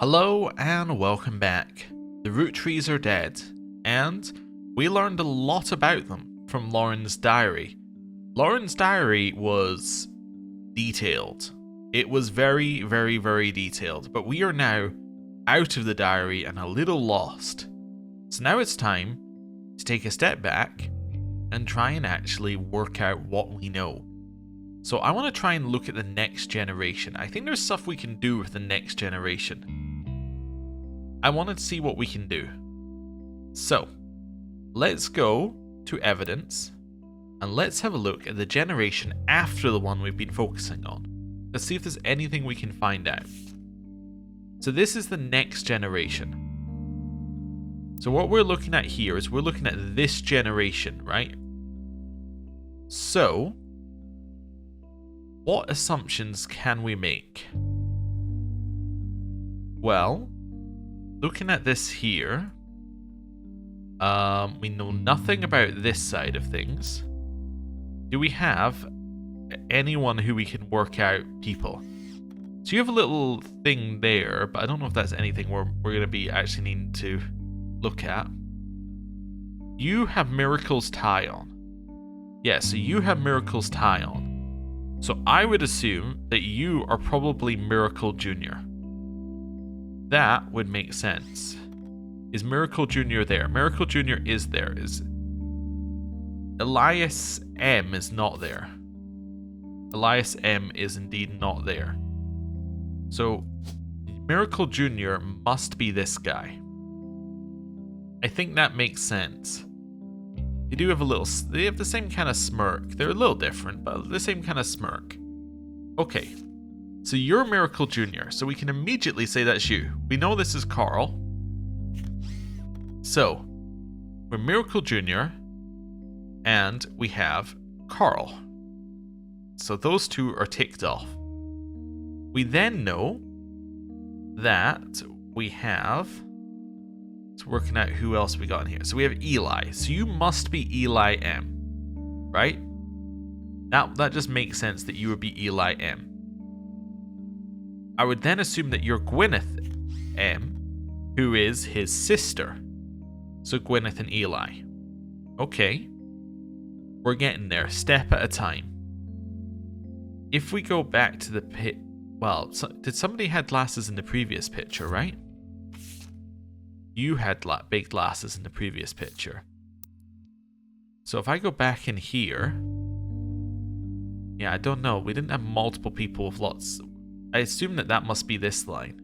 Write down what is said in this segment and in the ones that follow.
Hello and welcome back. The Roottrees are dead, and we learned a lot about them from Lauren's diary. Lauren's diary was detailed. It was very, very, very detailed, but we are now out of the diary and a little lost. So now it's time to take a step back and try and actually work out what we know. So I want to try and look at the next generation. I think there's stuff we can do with the next generation. I want to see what we can do. So, let's go to evidence and let's have a look at the generation after the one we've been focusing on. Let's see if there's anything we can find out. So this is the next generation. So what we're looking at here is we're looking at this generation, right? So, what assumptions can we make? Well, looking at this here, we know nothing about this side of things. Do we have anyone who we can work out people? So you have a little thing there, but I don't know if that's anything we're going to be actually needing to look at. You have Miracle's tie on. Yeah, so you have Miracle's tie on. So I would assume that you are probably Miracle Jr. That would make sense. Is Miracle Jr. there? Miracle Jr. is there. Is Elias M is not there. Elias M is indeed not there. So Miracle Jr. must be this guy. I think that makes sense. They do have they have the same kind of smirk. They're a little different, but the same kind of smirk. Okay. So you're Miracle Jr., so we can immediately say that's you. We know this is Carl. So, we're Miracle Jr., and we have Carl. So those two are ticked off. We then know that we have... It's working out who else we got in here. So we have Eli. So you must be Eli M. Right? That just makes sense that you would be Eli M. I would then assume that you're Gwyneth M, who is his sister. So Gwyneth and Eli. Okay. We're getting there, step at a time. If we go back to the pit... Well, did somebody had glasses in the previous picture, right? You had big glasses in the previous picture. So if I go back in here... Yeah, I don't know. We didn't have multiple people with lots... I assume that must be this line.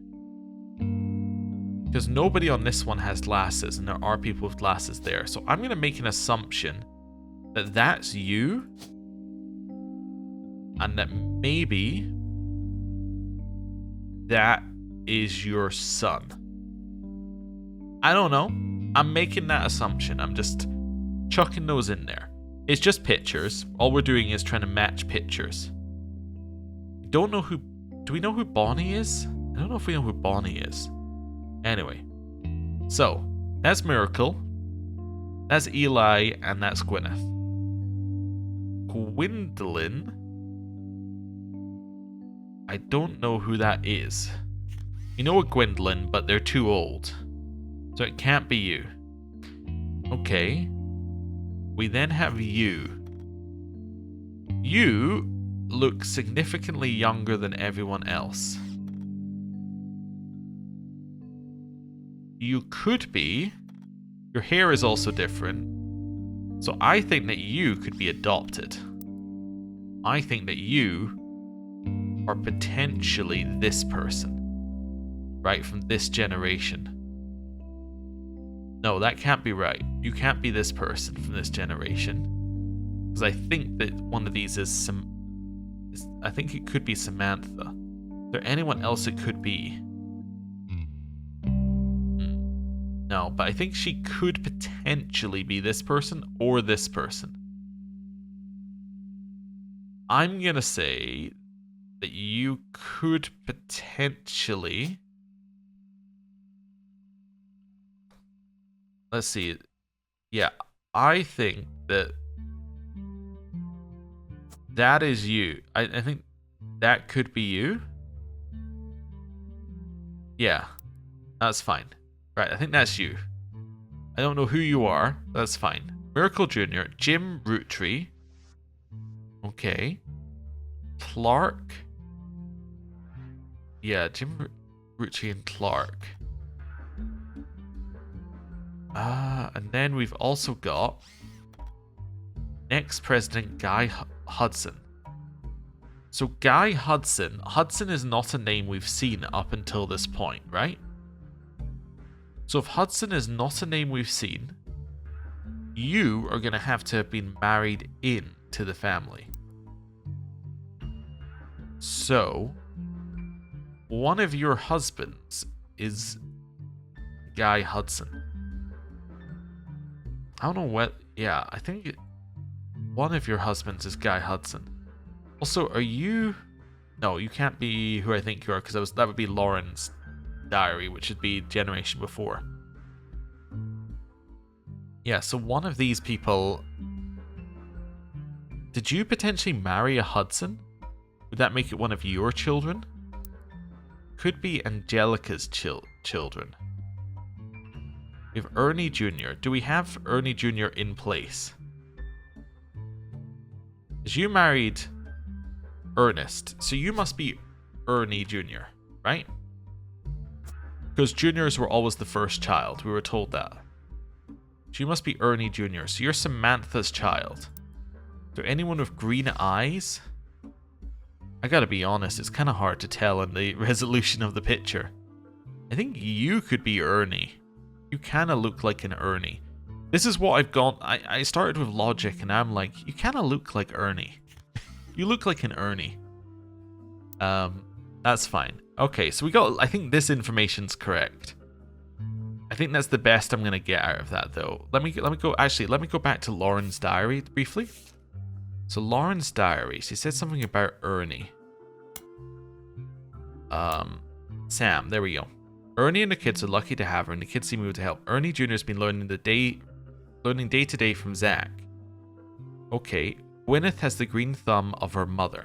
Because nobody on this one has glasses, and there are people with glasses there. So I'm going to make an assumption that that's you, and that maybe that is your son. I don't know. I'm making that assumption. I'm just chucking those in there. It's just pictures. All we're doing is trying to match pictures. Don't know who... Do we know who Bonnie is? I don't know if we know who Bonnie is. Anyway. So, that's Miracle. That's Eli, and that's Gwyneth. Gwendolyn. I don't know who that is. You know a Gwendolyn, but they're too old. So it can't be you. Okay. We then have you. You look significantly younger than everyone else. You could be. Your hair is also different. So I think that you could be adopted. I think that you are potentially this person. Right, from this generation. No, that can't be right. You can't be this person from this generation. Because I think that one of these is I think it could be Samantha. Is there anyone else it could be? No, but I think she could potentially be this person or this person. I'm going to say that you could potentially... Let's see. Yeah, I think that that is you. I think that could be you. Yeah, That's fine. Right, I think that's you. I don't know who you are. That's fine. Miracle Jr., Jim Roottree. Okay. Clark. Yeah, Jim Roottree and Clark. And then we've also got next president Guy Hudson. So Guy Hudson. Hudson is not a name we've seen up until this point, right? So if Hudson is not a name we've seen, you are going to have been married in to the family. So one of your husbands is Guy Hudson. I don't know what... Yeah, I think one of your husbands is Guy Hudson. Also, are you... No, you can't be who I think you are, because that would be Lauren's diary, which would be generation before. Yeah, so one of these people... Did you potentially marry a Hudson? Would that make it one of your children? Could be Angelica's children. We have Ernie Jr. Do we have Ernie Jr. in place? Because you married Ernest, so you must be Ernie Jr., right? Because juniors were always the first child. We were told that. So you must be Ernie Jr. So you're Samantha's child. So anyone with green eyes? I gotta be honest, it's kind of hard to tell in the resolution of the picture. I think you could be Ernie. You kind of look like an Ernie. This is what I've got. I started with logic and I'm like, you kind of look like Ernie. You look like an Ernie. That's fine. Okay, so we got, I think this information's correct. I think that's the best I'm gonna get out of that though. Let me go back to Lauren's diary briefly. So Lauren's diary, she said something about Ernie. Sam, there we go. Ernie and the kids are lucky to have her, and the kids seem able to help. Ernie Jr. has been learning day to day from Zach. Okay, Gwyneth has the green thumb of her mother.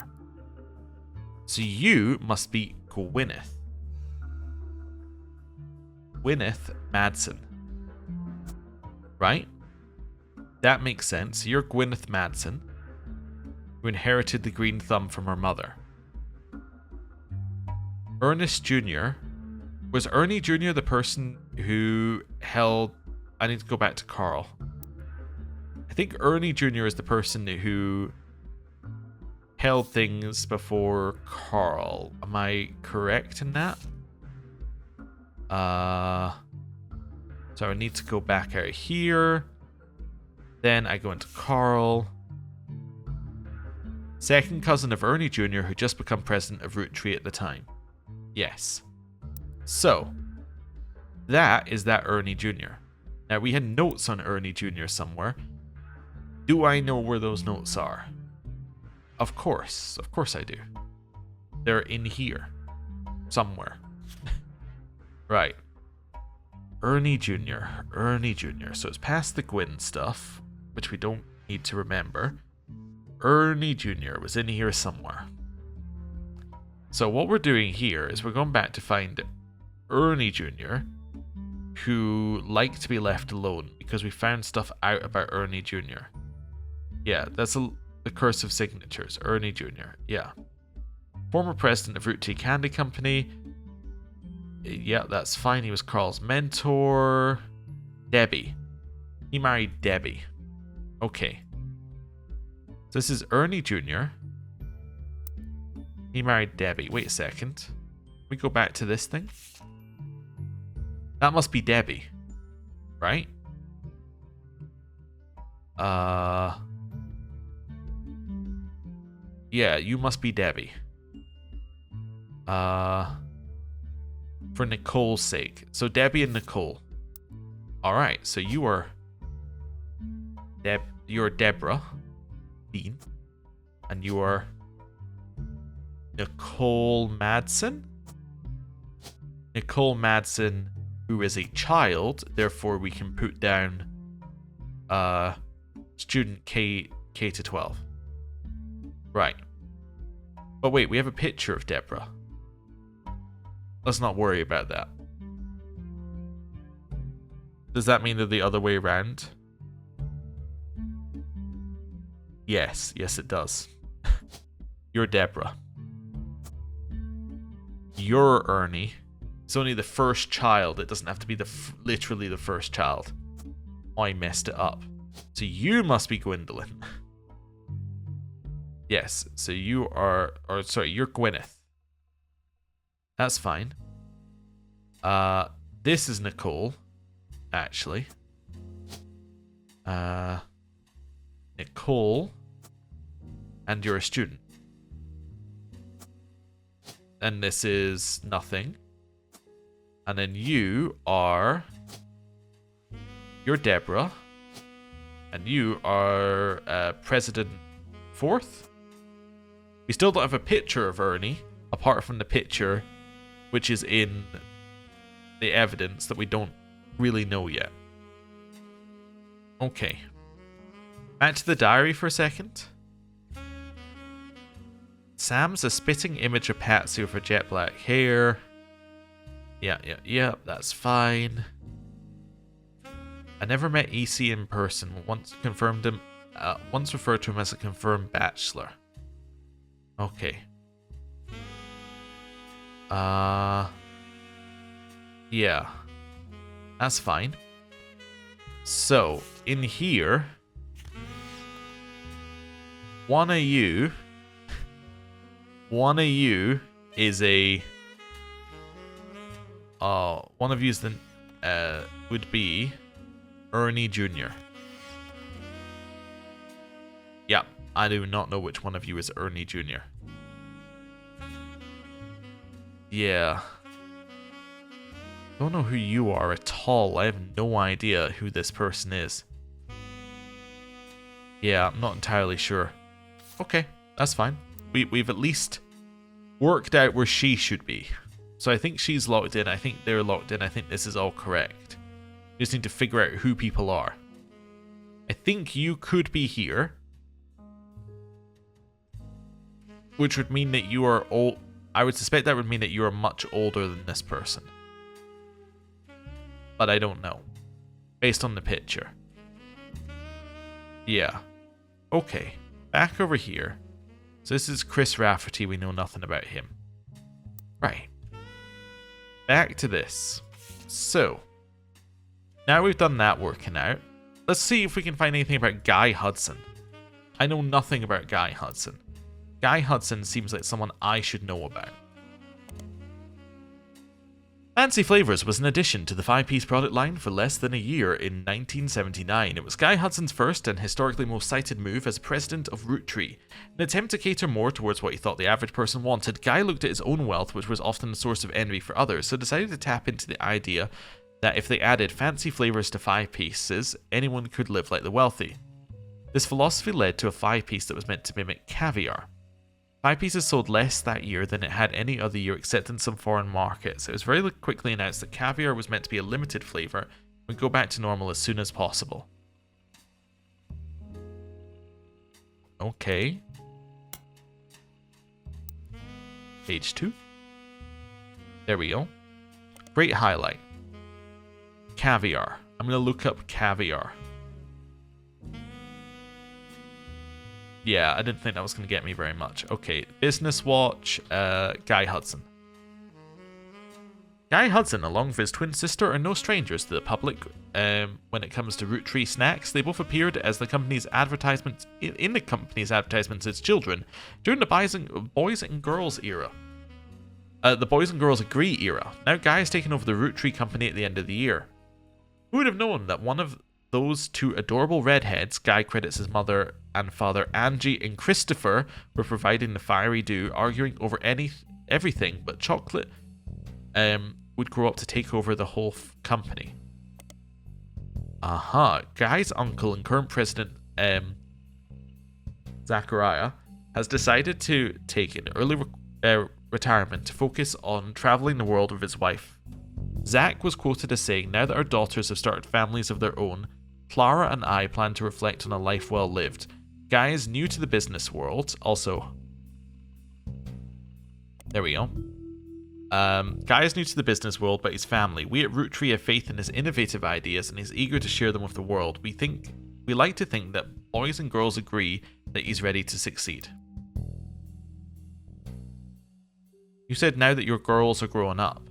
So you must be Gwyneth. Gwyneth Madsen. Right? That makes sense. You're Gwyneth Madsen, who inherited the green thumb from her mother. Ernest Jr. Was Ernie Jr. the person who held... I need to go back to Carl. I think Ernie Jr. is the person who held things before Carl. Am I correct in that? So I need to go back out here. Then I go into Carl. Second cousin of Ernie Jr., who just become president of Roottree at the time. Yes. So, that is that Ernie Jr. Now, we had notes on Ernie Jr. somewhere. Do I know where those notes are? Of course I do. They're in here. Somewhere. Right. Ernie Jr. So it's past the Gwyn stuff, which we don't need to remember. Ernie Jr. was in here somewhere. So what we're doing here is we're going back to find Ernie Jr., who liked to be left alone because we found stuff out about Ernie Jr. Yeah, that's the curse of signatures. Ernie Jr. Yeah. Former president of Roottree Candy Company. Yeah, that's fine. He was Carl's mentor. Debbie. He married Debbie. Okay. So this is Ernie Jr. He married Debbie. Wait a second. We go back to this thing. That must be Debbie. Right? Yeah, you must be Debbie. For Nicole's sake. So Debbie and Nicole. Alright, so you are... You're Deborah Dean. And you are... Nicole Madsen? Nicole Madsen, who is a child, therefore we can put down student K to 12. Right. But wait, we have a picture of Deborah. Let's not worry about that. Does that mean they're the other way around? Yes, it does. You're Deborah. You're Ernie. It's only the first child. It doesn't have to be literally the first child. Oh, I messed it up. So you must be Gwendolyn. Yes, so you are... Or, sorry, you're Gwyneth. That's fine. This is Nicole, actually. Nicole. And you're a student. And this is nothing. And then you are... You're Deborah. And you are President Fourth? We still don't have a picture of Ernie, apart from the picture which is in the evidence that we don't really know yet. Okay. Back to the diary for a second. Sam's a spitting image of Patsy with her jet black hair. Yeah, that's fine. I never met EC in person. Once referred to him as a confirmed bachelor. Okay. Yeah. That's fine. So, in here, one of you is a... one of you is the, would be Ernie Jr. Yeah, I do not know which one of you is Ernie Jr. Yeah. Don't know who you are at all. I have no idea who this person is. Yeah, I'm not entirely sure. Okay, that's fine. We've at least worked out where she should be. So I think she's locked in. I think they're locked in. I think this is all correct. We just need to figure out who people are. I think you could be here. Which would mean that you are old. I would suspect that would mean that you are much older than this person. But I don't know. Based on the picture. Yeah. Okay. Back over here. So this is Chris Rafferty. We know nothing about him. Right. Back to this. So. Now we've done that working out. Let's see if we can find anything about Guy Hudson. I know nothing about Guy Hudson. Guy Hudson seems like someone I should know about. Fancy Flavors was an addition to the 5-piece product line for less than a year in 1979. It was Guy Hudson's first and historically most cited move as president of Roottree. In an attempt to cater more towards what he thought the average person wanted, Guy looked at his own wealth, which was often a source of envy for others, so decided to tap into the idea that if they added fancy flavors to 5-pieces, anyone could live like the wealthy. This philosophy led to a 5-piece that was meant to mimic caviar. 5-pieces sold less that year than it had any other year except in some foreign markets. It was very quickly announced that caviar was meant to be a limited flavor and would go back to normal as soon as possible. Okay. Page 2. There we go. Great highlight. Caviar. I'm going to look up caviar. Yeah, I didn't think that was going to get me very much. Okay, Business Watch, Guy Hudson. Guy Hudson, along with his twin sister, are no strangers to the public when it comes to Roottree snacks. They both appeared as the company's advertisements in the company's advertisements as children during the Boys and Girls era. The Boys and Girls Agree era. Now Guy has taken over the Roottree company at the end of the year. Who would have known that one of those two adorable redheads, Guy credits his mother and father Angie and Christopher, were providing the fiery dew, arguing over everything but chocolate, would grow up to take over the whole company. Guy's uncle and current president, Zachariah, has decided to take an early retirement to focus on traveling the world with his wife. Zach was quoted as saying, "Now that our daughters have started families of their own, Clara and I plan to reflect on a life well lived." Guy is new to the business world. Also, there we go. Guy is new to the business world, but his family. We at Roottree have faith in his innovative ideas and he's eager to share them with the world. We like to think that boys and girls agree that he's ready to succeed. You said now that your girls are growing up.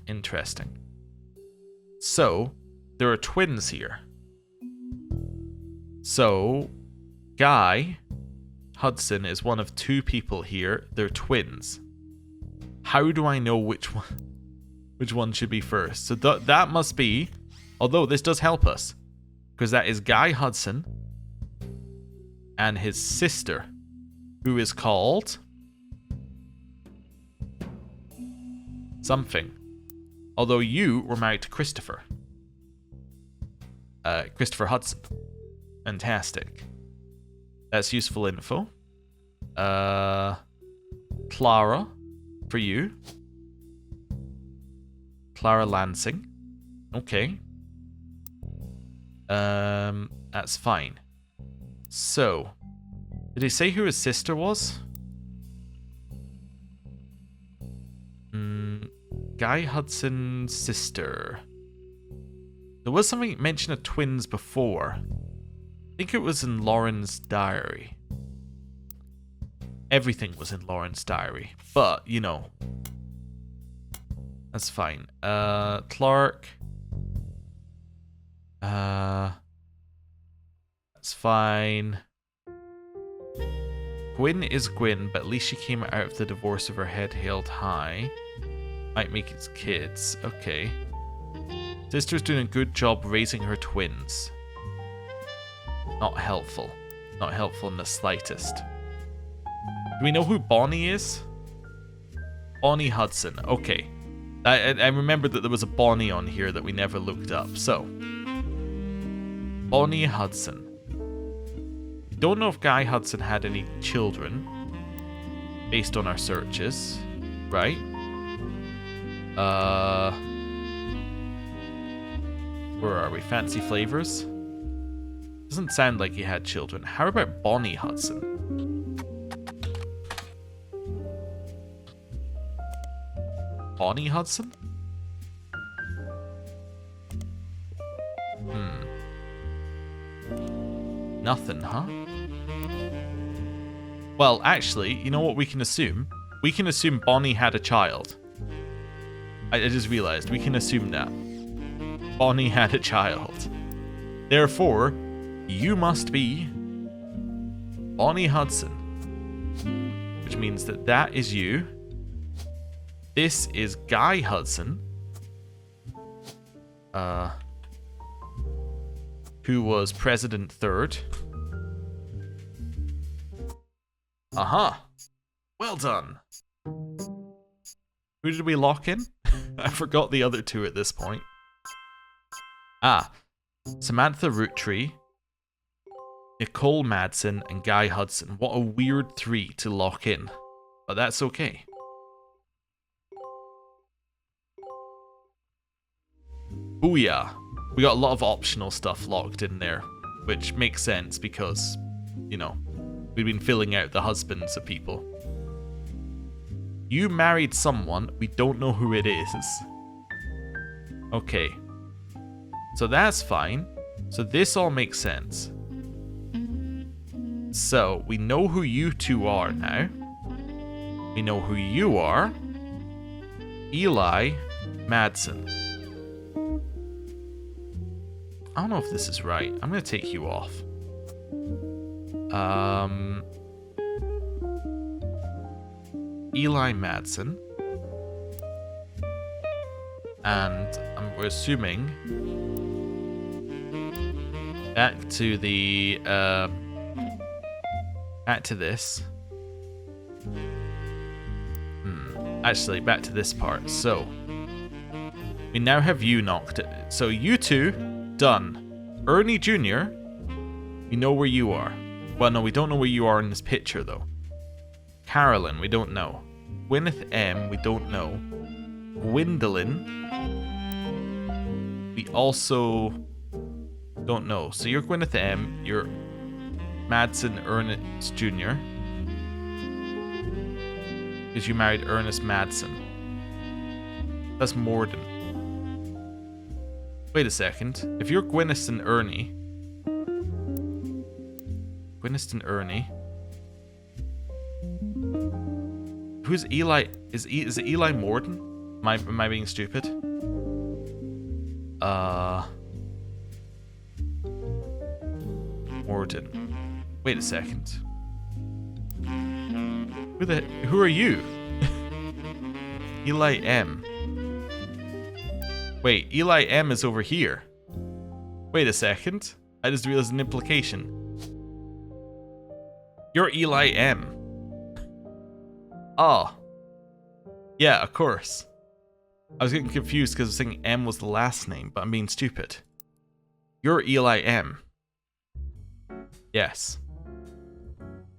Interesting. So, there are twins here. So, Guy Hudson is one of two people here. They're twins. How do I know which one should be first? So that must be, although this does help us, because that is Guy Hudson and his sister, who is called something. Although you were married to Christopher. Christopher Hudson. Fantastic. That's useful info. Clara, for you. Clara Lansing. Okay. That's fine. So, did he say who his sister was? Guy Hudson's sister. There was something mention of twins before. I think it was in Lauren's diary. Everything was in Lauren's diary. But, you know. That's fine. Clark. That's fine. Gwyn is Gwyn, but at least she came out of the divorce with her head held high. Might make it kids. Okay. Sister's doing a good job raising her twins. Not helpful. Not helpful in the slightest. Do we know who Bonnie is? Bonnie Hudson. Okay. I remember that there was a Bonnie on here that we never looked up. So. Bonnie Hudson. We don't know if Guy Hudson had any children. Based on our searches. Right? Where are we? Fancy Flavors? Doesn't sound like he had children. How about Bonnie Hudson? Bonnie Hudson? Nothing, huh? Well, actually, you know what we can assume? We can assume Bonnie had a child. I just realized, we can assume that. Bonnie had a child. Therefore, you must be Bonnie Hudson. Which means that that is you. This is Guy Hudson. Who was President Third. Aha! Well done. Who did we lock in? I forgot the other two at this point. Samantha Roottree, Nicole Madsen, and Guy Hudson. What a weird three to lock in. But that's okay. Booyah. We got a lot of optional stuff locked in there, which makes sense because, you know, we've been filling out the husbands of people. You married someone, we don't know who it is. Okay. So that's fine. So this all makes sense. So, we know who you two are now. We know who you are. Eli Madsen. I don't know if this is right. I'm going to take you off. Eli Madsen. And we're assuming back to the back to this. Actually, back to this part. So we now have you knocked it. So you two done. Ernie Jr. We know where you are. Well, no, we don't know where you are in this picture though. Carolyn, we don't know. Gwyneth M, we don't know. Gwendolyn, we also don't know. So you're Gwyneth M, you're Madsen Ernest Jr. because you married Ernest Madsen. That's Morton. Wait a second. If you're Gwyneth and Ernie... Gwyneth and Ernie... Who's Eli? Is it Eli Morton? Am I being stupid? Morton. Wait a second. Who are you? Eli M. Wait, Eli M is over here. Wait a second. I just realized an implication. You're Eli M. Oh. Yeah, of course. I was getting confused because I was thinking M was the last name, but I'm being stupid. You're Eli M. Yes.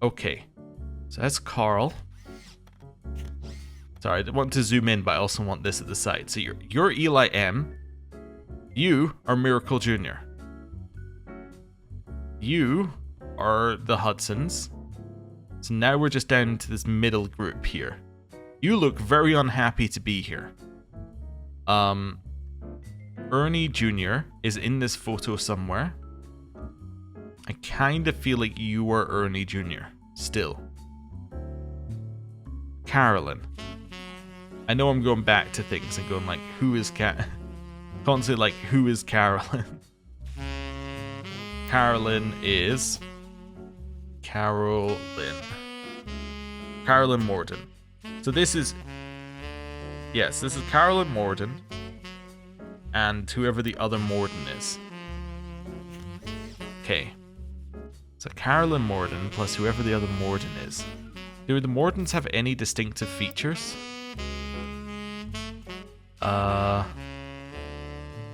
Okay. So that's Carl. Sorry, I want to zoom in, but I also want this at the side. So you're Eli M. You are Miracle Jr. You are the Hudsons. So now we're just down to this middle group here. You look very unhappy to be here. Ernie Jr. is in this photo somewhere. I kind of feel like you are Ernie Jr. still. Carolyn. I know I'm going back to things and going like, who is constantly like, who is Carolyn? Carolyn is... Carolyn Morton. So this is... Yes, this is Carolyn Morton. And whoever the other Morton is. Okay. So Carolyn Morton plus whoever the other Morton is. Do the Mortons have any distinctive features? Well,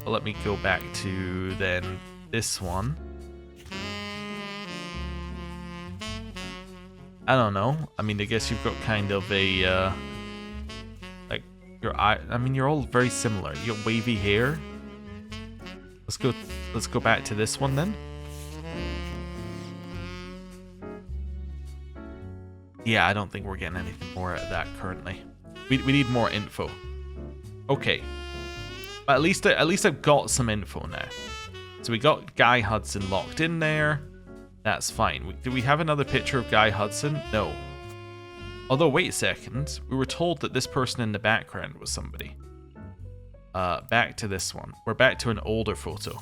let me go back to then this one. I don't know. I mean, I guess you've got kind of a like your eye. I mean, you're all very similar. You got wavy hair. Let's go back to this one then. Yeah, I don't think we're getting anything more out of that currently. We need more info. Okay. But at least I've got some info now. So we got Guy Hudson locked in there. That's fine. Do we have another picture of Guy Hudson? No. Although, wait a second. We were told that this person in the background was somebody. Back to this one. We're back to an older photo.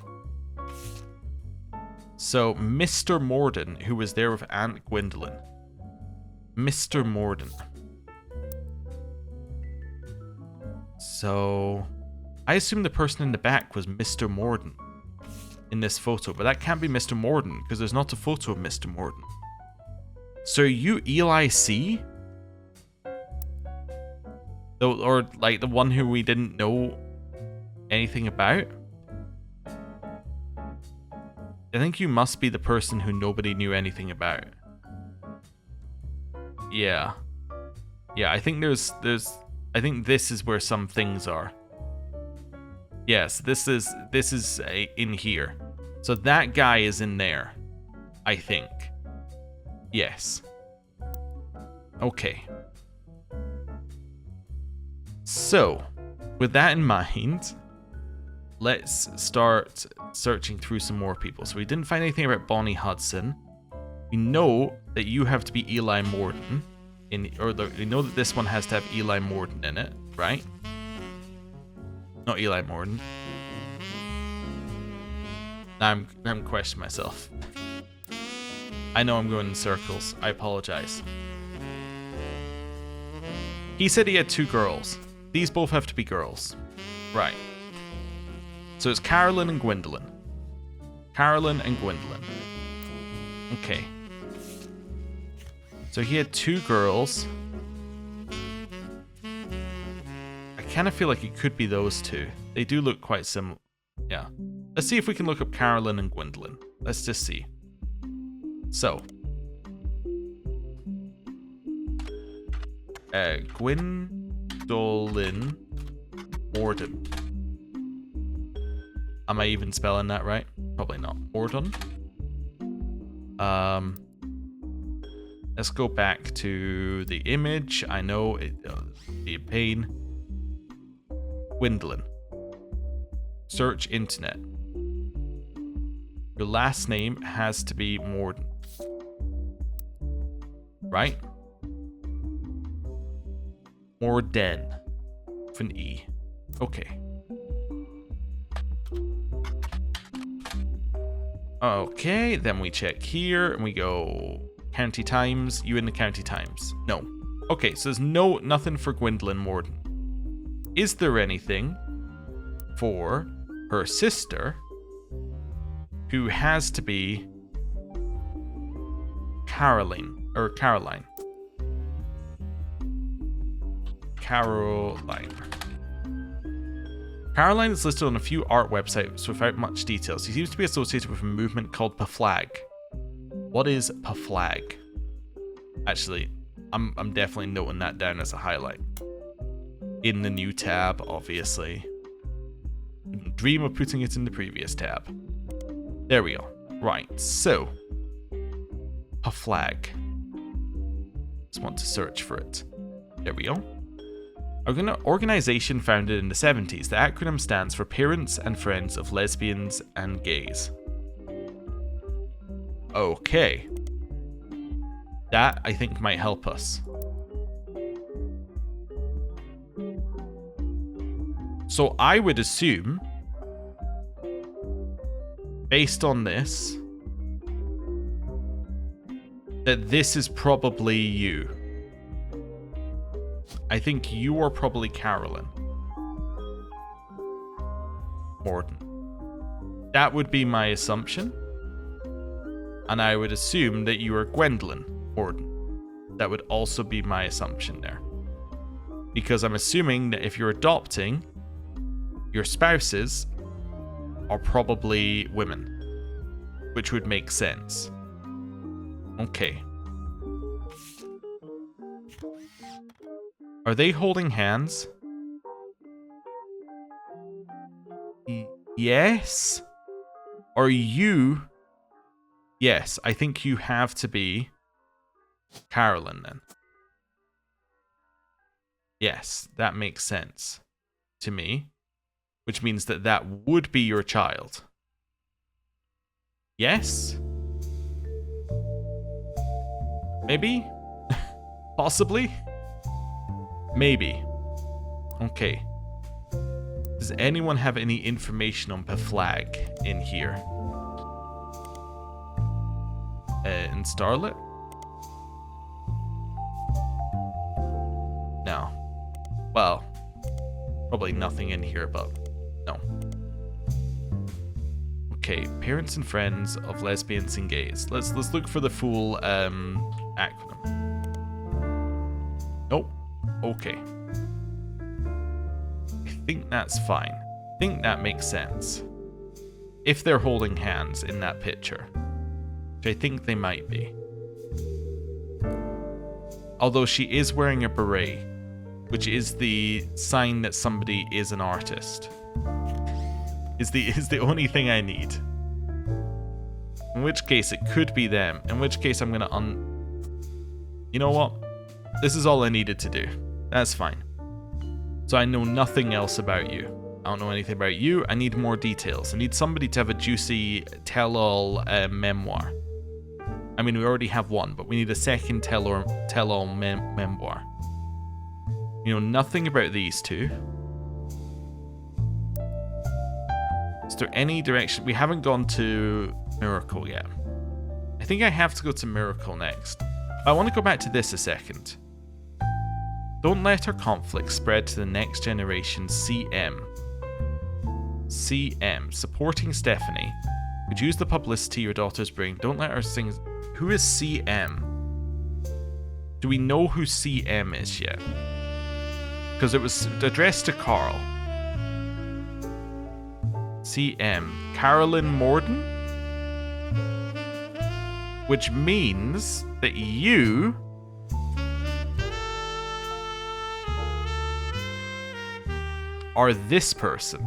So, Mr. Morton, who was there with Aunt Gwendolyn. Mr. Morton. So, I assume the person in the back was Mr. Morton in this photo, but that can't be Mr. Morton because there's not a photo of Mr. Morton. So, are you Eli C? Or like the one who we didn't know anything about? I think you must be the person who nobody knew anything about. Yeah. Yeah, I think I think this is where some things are. Yes, this is in here. So that guy is in there, I think. Yes. Okay. So, with that in mind, let's start searching through some more people. So we didn't find anything about Bonnie Hudson. We know that you have to be Eli Morton. We know that this one has to have Eli Morton in it, right? Not Eli Morton. Now I'm questioning myself. I know I'm going in circles. I apologize. He said he had 2 girls. These both have to be girls. Right. So it's Carolyn and Gwendolyn. Carolyn and Gwendolyn. Okay. So he had 2 girls. I kind of feel like it could be those 2. They do look quite similar. Yeah. Let's see if we can look up Carolyn and Gwendolyn. Let's just see. So. Gwendolyn Morton. Am I even spelling that right? Probably not. Morton. Let's go back to the image. I know it be a pain. Gwendolyn. Search internet. Your last name has to be Morton. Right? Morton. With an E. Okay. Okay, then we check here and we go County Times. You in the County Times? No. Okay, so there's nothing for Gwendolyn Morton. Is there anything for her sister, who has to be Caroline? Caroline is listed on a few art websites without much detail. She seems to be associated with a movement called Paflag. What is Paflag? Actually, I'm definitely noting that down as a highlight. In the new tab, obviously. Didn't dream of putting it in the previous tab. There we go. Right, so. Paflag. Just want to search for it. There we go. Organization founded in the 70s. The acronym stands for Parents and Friends of Lesbians and Gays. Okay. That, I think, might help us. So I would assume, based on this, that this is probably you. I think you are probably Carolyn Morton. That would be my assumption. And I would assume that you are Gwendolyn Morton. That would also be my assumption there. Because I'm assuming that if you're adopting, your spouses are probably women. Which would make sense. Okay. Are they holding hands? Yes? Are you? Yes, I think you have to be Carolyn then. Yes, that makes sense to me. Which means that that would be your child. Yes? Maybe? Possibly? Maybe. Okay. Does anyone have any information on Paflag in here? In Starlit? No. Well, probably nothing in here, but no. Okay, Parents and Friends of Lesbians and Gays. Let's look for the full acronym. Nope. Okay. I think that's fine. I think that makes sense. If they're holding hands in that picture. Which I think they might be. Although she is wearing a beret, which is the sign that somebody is an artist. Is the only thing I need. In which case it could be them. In which case I'm gonna You know what? This is all I needed to do. That's fine. So I know nothing else about you. I don't know anything about you. I need more details. I need somebody to have a juicy tell-all memoir. I mean, we already have one, but we need a second tell-all memoir. You know nothing about these two. Is there any direction? We haven't gone to Miracle yet. I think I have to go to Miracle next. I want to go back to this a second. Don't let our conflict spread to the next generation. CM. CM. Supporting Stephanie. Could use the publicity your daughters bring. Don't let our things... Who is CM? Do we know who CM is yet? Because it was addressed to Carl. CM. Carolyn Morton? Which means that you... are this person.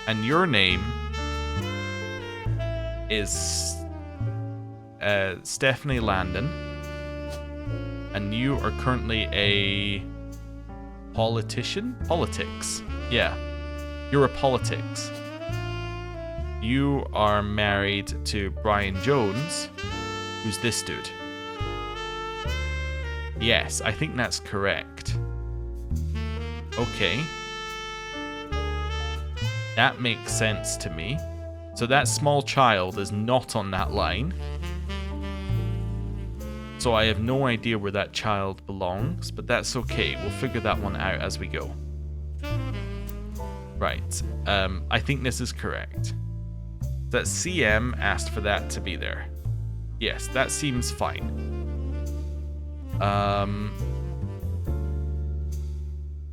And your name is Stephanie Landon. And you are currently a politician? Politics. Yeah. You're a politics. You are married to Brian Jones, who's this dude. Yes, I think that's correct. Okay. That makes sense to me. So that small child is not on that line. So I have no idea where that child belongs, but that's okay. We'll figure that one out as we go. Right. I think this is correct. That CM asked for that to be there. Yes, that seems fine.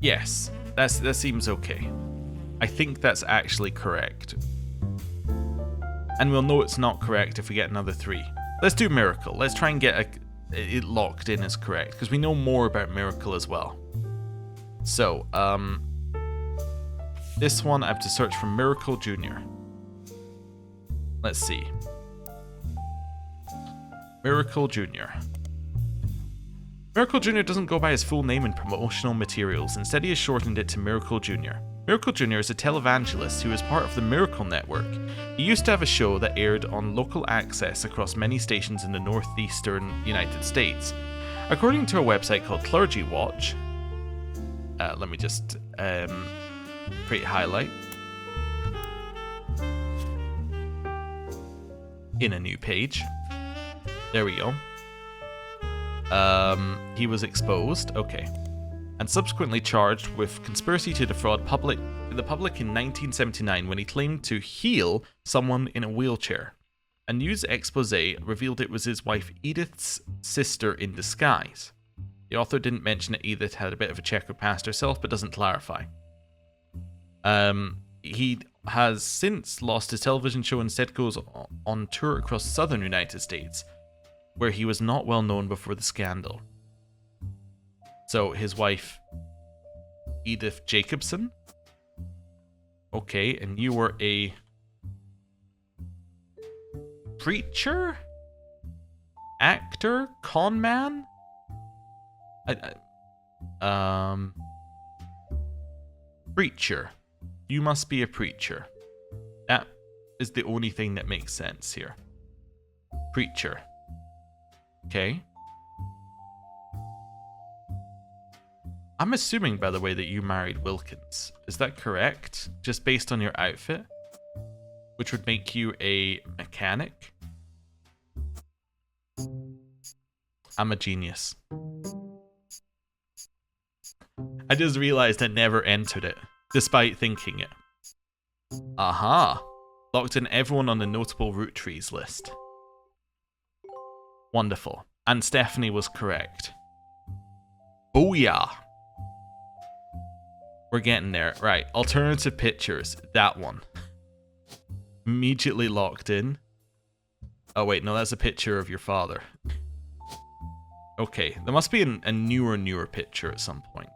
Yes, that seems okay. I think that's actually correct. And we'll know it's not correct if we get another 3. Let's do Miracle. Let's try and get it locked in as correct, because we know more about Miracle as well. So, this one I have to search for Miracle Jr. Let's see. Miracle Jr. Miracle Jr. doesn't go by his full name in promotional materials. Instead, he has shortened it to Miracle Jr. Miracle Jr. is a televangelist who is part of the Miracle Network. He used to have a show that aired on local access across many stations in the northeastern United States. According to a website called Clergy Watch, let me just create a highlight in a new page. There we go. He was exposed, okay, and subsequently charged with conspiracy to defraud the public in 1979 when he claimed to heal someone in a wheelchair. A news expose revealed it was his wife Edith's sister in disguise. The author didn't mention that Edith had a bit of a checkered past herself, but doesn't clarify. He has since lost his television show and instead goes on tour across southern United States, where he was not well known before the scandal. So his wife, Edith Jacobson. Okay, and you were a preacher? Actor? Con man? Preacher. You must be a preacher. That is the only thing that makes sense here. Preacher. Okay. I'm assuming, by the way, that you married Wilkins. Is that correct? Just based on your outfit? Which would make you a mechanic? I'm a genius. I just realized I never entered it, despite thinking it. Aha! Locked in everyone on the notable Rootrees list. Wonderful. And Stephanie was correct. Oh yeah! We're getting there. Right, alternative pictures. That one. Immediately locked in. Oh wait, no, that's a picture of your father. Okay, there must be a newer picture at some point.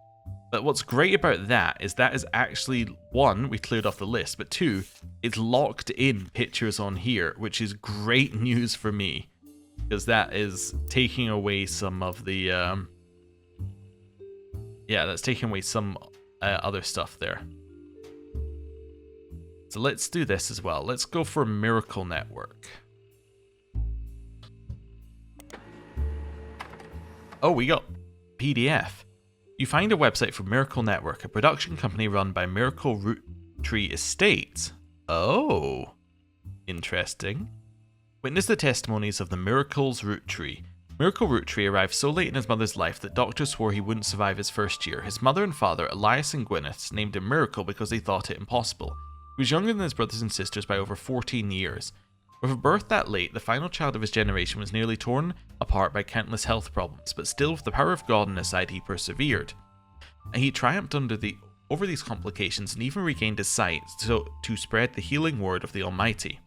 But what's great about that is actually, 1, we cleared off the list, but 2, it's locked in pictures on here, which is great news for me. Because that is taking away some of the, yeah, that's taking away some other stuff there. So let's do this as well. Let's go for Miracle Network. Oh, we got PDF. You find a website for Miracle Network, a production company run by Miracle Roottree Estates. Oh, interesting. Witness the testimonies of the Miracle's Roottree. Miracle Roottree arrived so late in his mother's life that doctors swore he wouldn't survive his first year. His mother and father, Elias and Gwyneth, named him Miracle because they thought it impossible. He was younger than his brothers and sisters by over 14 years. With a birth that late, the final child of his generation was nearly torn apart by countless health problems, but still with the power of God on his side, he persevered. And he triumphed over these complications and even regained his sight to spread the healing word of the Almighty.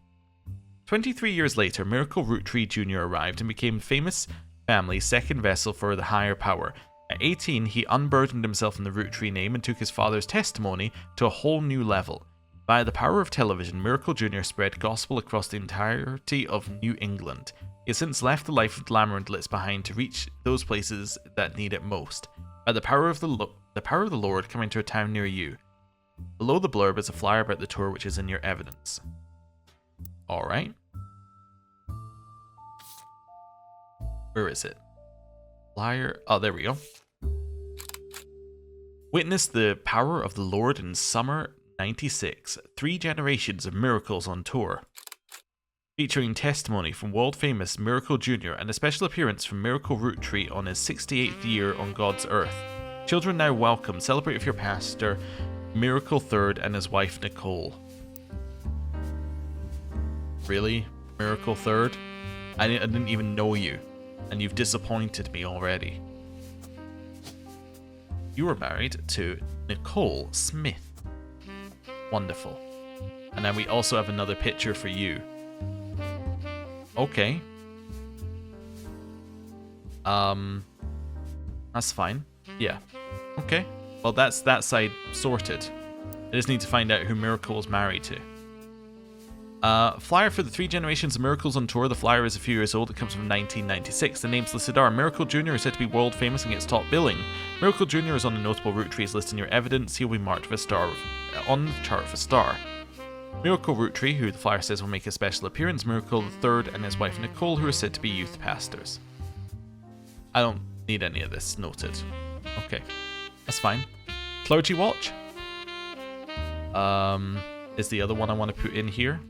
23 years later, Miracle Roottree Jr. arrived and became famous family's second vessel for the higher power. At 18, he unburdened himself from the Roottree name and took his father's testimony to a whole new level. Via the power of television, Miracle Jr. spread gospel across the entirety of New England. He has since left the life of glamour and glitz behind to reach those places that need it most. By the power of the Lord coming to a town near you. Below the blurb is a flyer about the tour which is in your evidence. Alright. Where is it? Flyer. Oh, there we go. Witness the power of the Lord in summer 96. 3 generations of miracles on tour. Featuring testimony from world-famous Miracle Jr. and a special appearance from Miracle Roottree on his 68th year on God's earth. Children now welcome. Celebrate with your pastor, Miracle Third, and his wife, Nicole. Really? Miracle Third? I didn't even know you, and you've disappointed me already. You were married to Nicole Smith. Wonderful. And then we also have another picture for you. Okay. That's fine. Yeah. Okay. Well, that's that side sorted. I just need to find out who Miracle was married to. Flyer for the 3 generations of miracles on tour. The flyer is a few years old. It comes from 1996. The names listed are Miracle Jr. is said to be world famous and gets top billing. Miracle Jr. is on the notable Rootrees list in your evidence. He'll be marked with a star on the chart with a star. Miracle Roottree, who the flyer says will make a special appearance. Miracle the Third and his wife Nicole, who are said to be youth pastors. I don't need any of this noted. Okay, that's fine. Clergy Watch is the other one I want to put in here.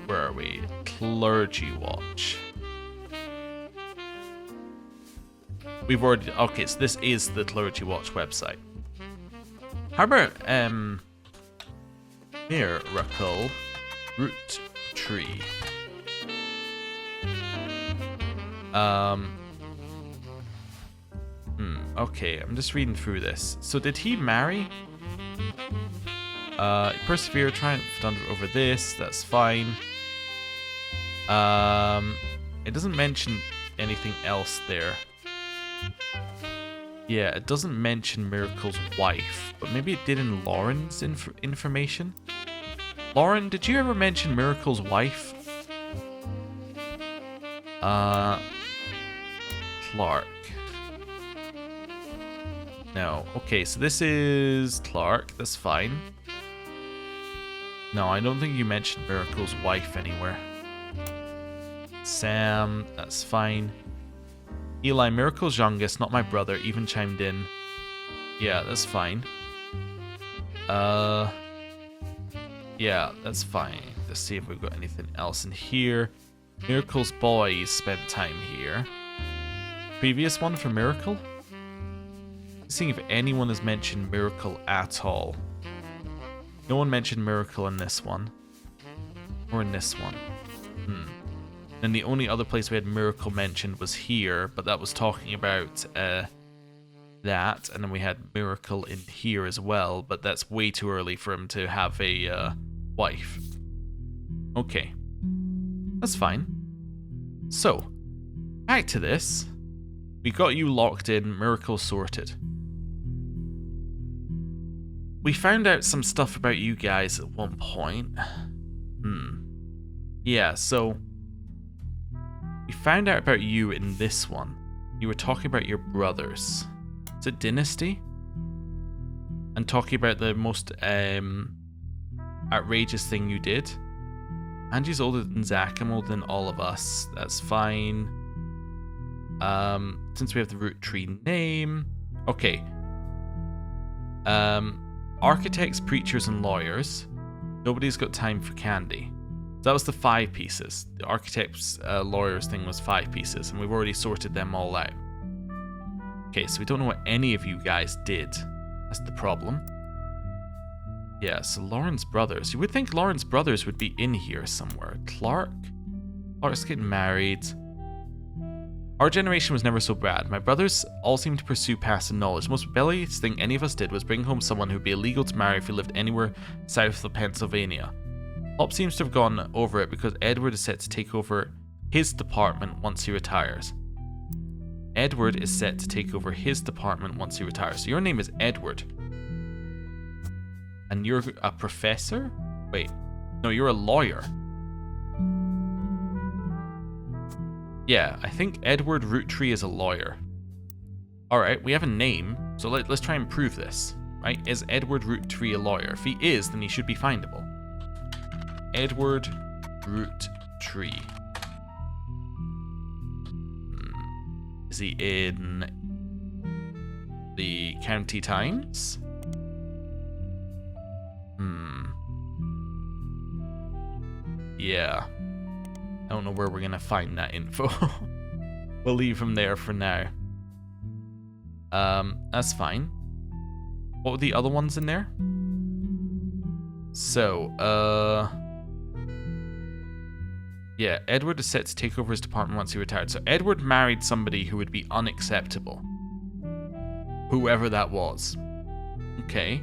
Where are we? Clergy Watch. We've already... Okay, so this is the Clergy Watch website. How about, Miracle Roottree? Okay, I'm just reading through this. So did he marry? Persevere, triumphed over this, that's fine. It doesn't mention anything else there. Yeah, it doesn't mention Miracle's wife, but maybe it did in Lauren's information. Lauren, did you ever mention Miracle's wife? Clark. No. Okay, so this is Clark. That's fine. No, I don't think you mentioned Miracle's wife anywhere. Sam, that's fine. Eli, Miracle's youngest, not my brother, even chimed in. Yeah, that's fine. Yeah, that's fine. Let's see if we've got anything else in here. Miracle's boys spent time here. Previous one for Miracle? Seeing if anyone has mentioned Miracle at all. No one mentioned Miracle in this one. Or in this one. And the only other place we had Miracle mentioned was here, but that was talking about that. And then we had Miracle in here as well, but that's way too early for him to have a wife. Okay. That's fine. So, back to this. We got you locked in, Miracle sorted. We found out some stuff about you guys at one point. Yeah, so... we found out about you in this one. You were talking about your brothers. Is it Dynasty? And talking about the most outrageous thing you did. Angie's older than Zach, I'm older than all of us. That's fine. Since we have the Roottree name. Okay. Architects, preachers, and lawyers. Nobody's got time for candy. So that was the 5 pieces. The architects, lawyers thing was 5 pieces, and we've already sorted them all out. Okay, so we don't know what any of you guys did. That's the problem. Yeah, so Lauren's brothers. You would think Lauren's brothers would be in here somewhere. Clark's getting married. Our generation was never so bad. My brothers all seemed to pursue passive knowledge. The most rebellious thing any of us did was bring home someone who would be illegal to marry if he lived anywhere south of Pennsylvania. Pop seems to have gone over it because Edward is set to take over his department once he retires. Edward is set to take over his department once he retires. So your name is Edward. And you're a professor? Wait. No, you're a lawyer. Yeah, I think Edward Roottree is a lawyer. Alright, we have a name, so let's try and prove this. Right? Is Edward Roottree a lawyer? If he is, then he should be findable. Edward Roottree. Is he in the County Times? Yeah. I don't know where we're gonna find that info. We'll leave him there for now. That's fine. What were the other ones in there? So, yeah, Edward is set to take over his department once he retired. So Edward married somebody who would be unacceptable. Whoever that was. Okay.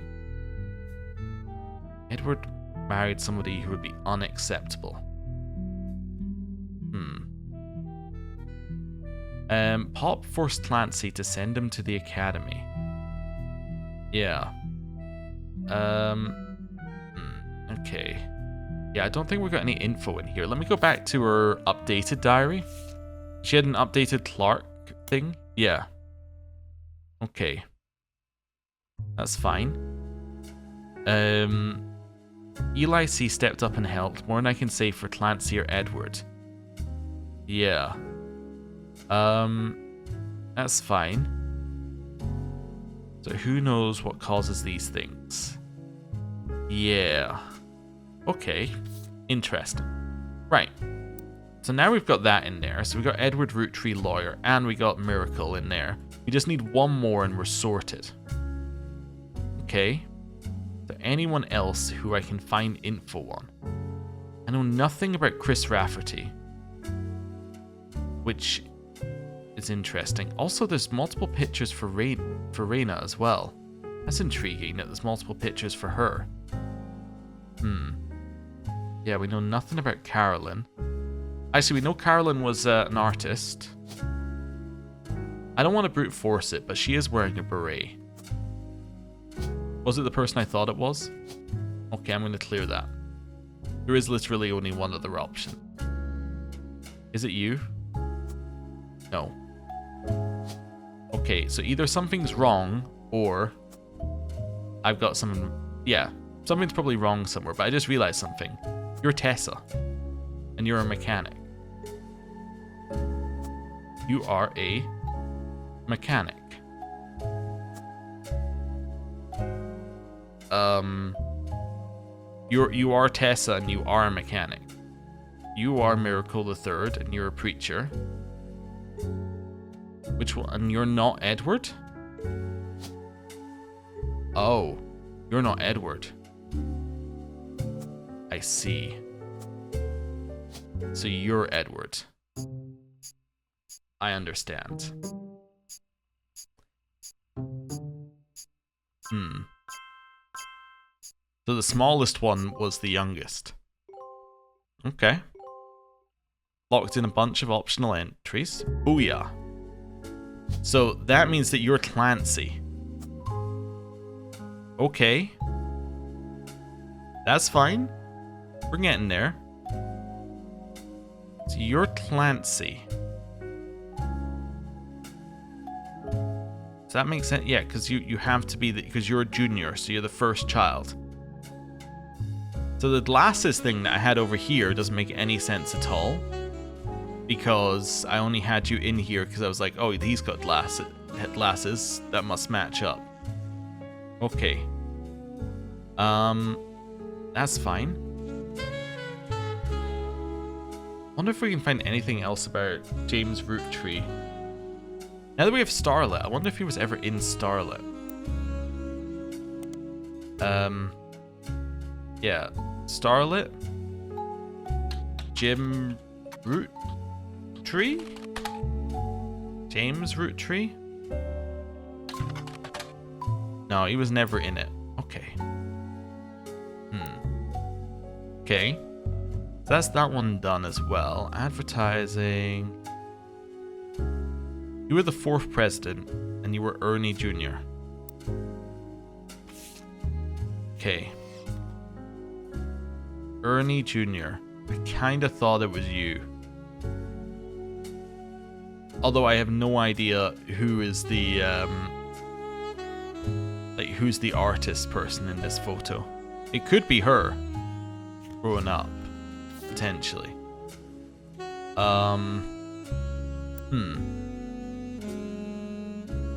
Edward married somebody who would be unacceptable. Pop forced Clancy to send him to the academy. Yeah. Okay. Yeah, I don't think we've got any info in here. Let me go back to her updated diary. She had an updated Clark thing? Yeah. Okay. That's fine. Elias stepped up and helped. More than I can say for Clancy or Edward. Yeah. That's fine. So who knows what causes these things? Yeah. Okay. Interesting. Right. So now we've got that in there. So we got Edward Roottree lawyer and we got Miracle in there. We just need one more and we're sorted. Okay. So anyone else who I can find info on? I know nothing about Chris Rafferty, which is interesting. Also, there's multiple pictures for Raina as well. That's intriguing that there's multiple pictures for her. Yeah, we know nothing about Carolyn. Actually, we know Carolyn was an artist. I don't want to brute force it, but she is wearing a beret. Was it the person I thought it was? Okay, I'm going to clear that. There is literally only one other option. Is it you? No. Okay, so either something's wrong, or I've got some... Yeah, something's probably wrong somewhere, but I just realized something. You're Tessa, and you're a mechanic. You are a mechanic. You are Tessa, and you are a mechanic. You are Miracle the Third, and you're a preacher. Which one? And you're not Edward? Oh, you're not Edward. I see. So you're Edward. I understand. So the smallest one was the youngest. Okay. Locked in a bunch of optional entries. Booyah. So that means that you're Clancy. Okay. That's fine. We're getting there. So you're Clancy. Does that make sense? Yeah, because you have to be, because you're a junior, so you're the first child. So the glasses thing that I had over here doesn't make any sense at all. Because I only had you in here because I was like, oh, he's got glasses. That must match up. Okay. That's fine. Wonder if we can find anything else about James Roottree. Now that we have Starlet, I wonder if he was ever in Starlet. Yeah. Starlet? Jim Roottree? James Roottree? No, he was never in it. Okay. Okay. So that's that one done as well. Advertising. You were the 4th president, and you were Ernie Jr. Okay. Ernie Jr. I kind of thought it was you. Although I have no idea who is the who's the artist person in this photo. It could be her growing up, potentially.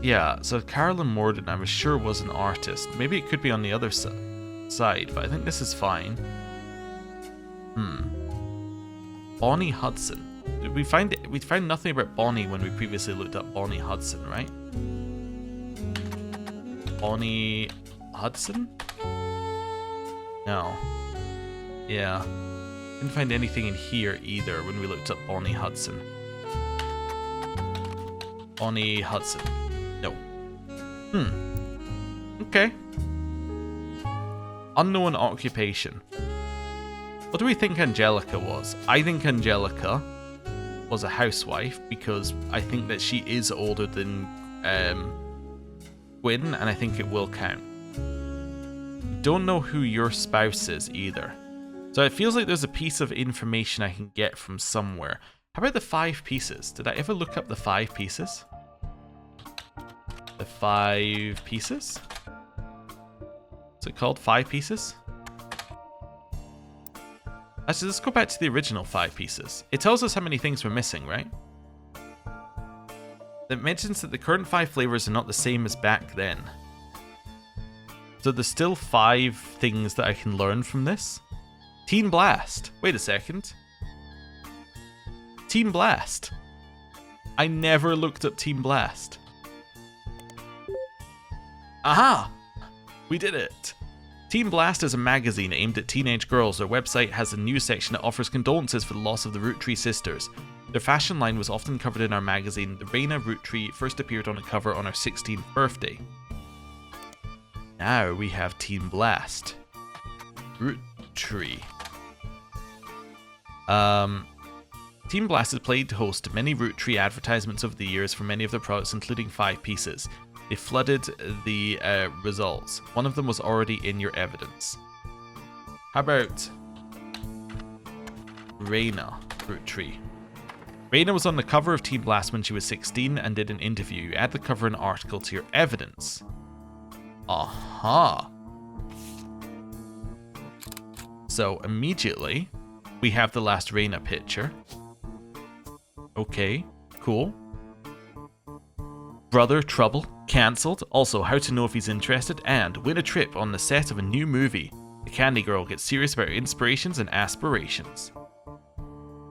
Yeah, so Carolyn Morton, I was sure was an artist. Maybe it could be on the other side, but I think this is fine. Bonnie Hudson. Did we find it? We found nothing about Bonnie when we previously looked up Bonnie Hudson, right? Bonnie Hudson? No. Yeah. Didn't find anything in here either when we looked up Bonnie Hudson. Bonnie Hudson. No. Okay. Unknown occupation. What do we think Angelica was? I think Angelica was a housewife because I think that she is older than Gwyn, and I think it will count. Don't know who your spouse is either. So it feels like there's a piece of information I can get from somewhere. How about the 5 pieces? Did I ever look up the 5 pieces? The 5 pieces? What's it called? 5 pieces? Actually, let's go back to the original 5 pieces. It tells us how many things we're missing, right? It mentions that the current 5 flavors are not the same as back then. So there's still 5 things that I can learn from this? Teen Blast. Wait a second. Teen Blast. I never looked up Teen Blast. Aha! We did it. Teen Blast is a magazine aimed at teenage girls. Their website has a news section that offers condolences for the loss of the Roottree Sisters. Their fashion line was often covered in our magazine. The Raina Roottree first appeared on a cover on her 16th birthday. Now we have Teen Blast. Roottree. Teen Blast has played host to many Roottree advertisements over the years for many of their products, including 5 pieces. They flooded the results. One of them was already in your evidence. How about Raina Roottree? Raina was on the cover of Teen Blast when she was 16 and did an interview. You add the cover and article to your evidence. Aha. So immediately we have the last Raina picture. Okay, cool. Brother Trouble, cancelled. Also, how to know if he's interested, and win a trip on the set of a new movie. The Candy Girl gets serious about her inspirations and aspirations.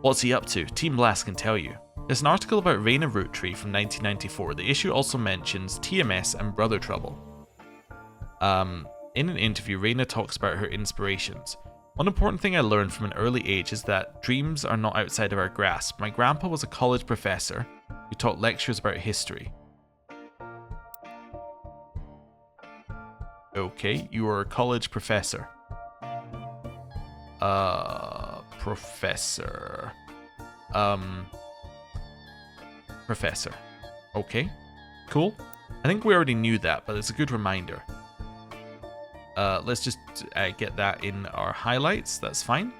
What's he up to? Teen Blast can tell you. There's an article about Raina Roottree from 1994. The issue also mentions TMS and Brother Trouble. In an interview, Raina talks about her inspirations. One important thing I learned from an early age is that dreams are not outside of our grasp. My grandpa was a college professor who taught lectures about history. Okay, you are a college professor. Professor. Professor. Okay, cool. I think we already knew that, but it's a good reminder. Let's just get that in our highlights. That's fine.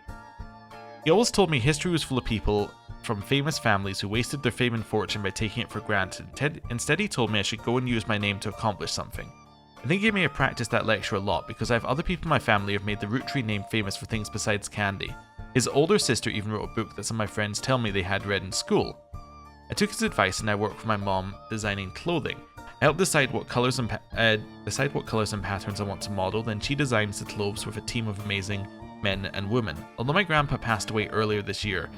He always told me history was full of people from famous families who wasted their fame and fortune by taking it for granted. Instead, he told me I should go and use my name to accomplish something. I think he may have practiced that lecture a lot because I have other people in my family who have made the Roottree name famous for things besides candy. His older sister even wrote a book that some of my friends tell me they had read in school. I took his advice and I work for my mom designing clothing. I help decide what colours and patterns I want to model, then she designs the clothes with a team of amazing men and women. Although my grandpa passed away earlier this year,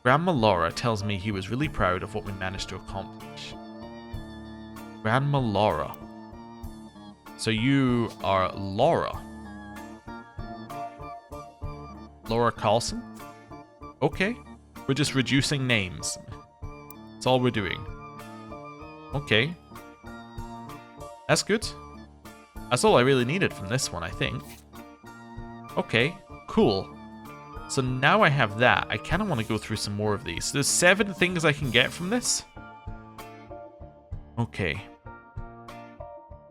Grandma Laura tells me he was really proud of what we managed to accomplish. Grandma Laura. So you are Laura. Laura Carlson? Okay. We're just reducing names. That's all we're doing. Okay. That's good. That's all I really needed from this one, I think. Okay, cool. So now I have that. I kind of want to go through some more of these. There's 7 things I can get from this. Okay.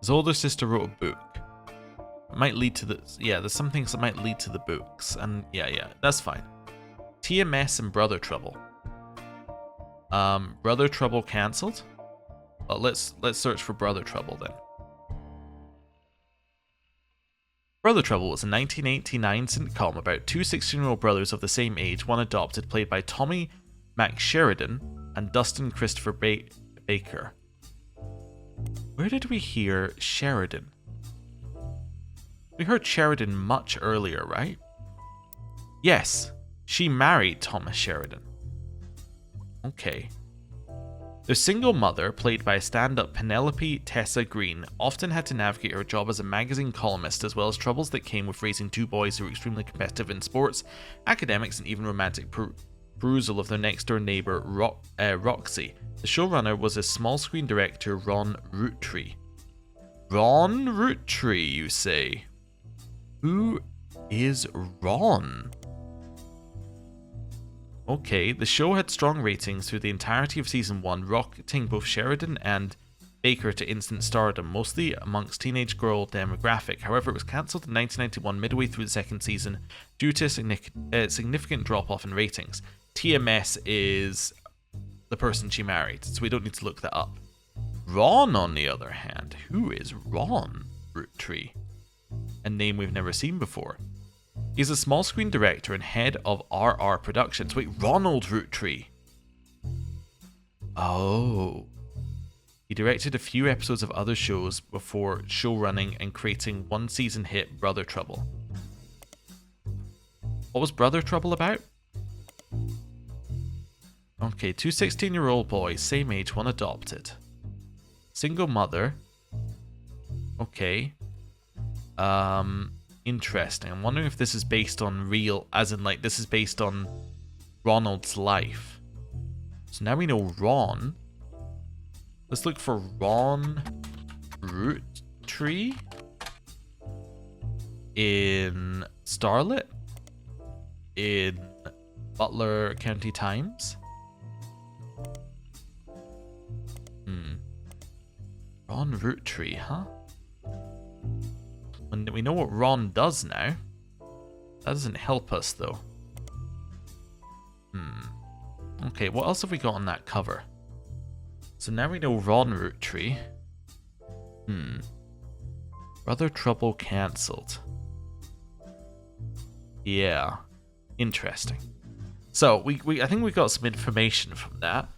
His older sister wrote a book. It might lead to the... Yeah, there's some things that might lead to the books. And yeah, that's fine. TMS and Brother Trouble. Brother Trouble cancelled. Let's search for Brother Trouble then. Brother Trouble was a 1989 sitcom about two 16-year-old brothers of the same age, one adopted, played by Tommy McSheridan and Dustin Christopher Baker. Where did we hear Sheridan? We heard Sheridan much earlier, right? Yes, she married Thomas Sheridan. Okay. Their single mother, played by stand-up Penelope Tessa Green, often had to navigate her job as a magazine columnist, as well as troubles that came with raising two boys who were extremely competitive in sports, academics, and even romantic perusal of their next-door neighbour, Roxy. The showrunner was a small-screen director, Ron Roottree. Ron Roottree, you say? Who is Ron? Okay, the show had strong ratings through the entirety of season 1, rocketing both Sheridan and Baker to instant stardom, mostly amongst teenage girl demographic. However, it was cancelled in 1991 midway through the second season due to a significant drop-off in ratings. TMS is the person she married, so we don't need to look that up. Ron, on the other hand, who is Ron Roottree? A name we've never seen before. He's a small screen director and head of RR Productions. Wait, Ronald Roottree. Oh. He directed a few episodes of other shows before showrunning and creating one season hit Brother Trouble. What was Brother Trouble about? Okay, two 16-year-old boys, same age, one adopted. Single mother. Okay. Interesting. I'm wondering if this is based on real, as in like this is based on Ronald's life. So now we know Ron. Let's look for Ron Roottree in Starlet, in Butler County Times. Ron Roottree, huh? And we know what Ron does now. That doesn't help us, though. Okay, what else have we got on that cover? So now we know Ron Roottree. Brother Trouble cancelled. Yeah. Interesting. So, I think we got some information from that.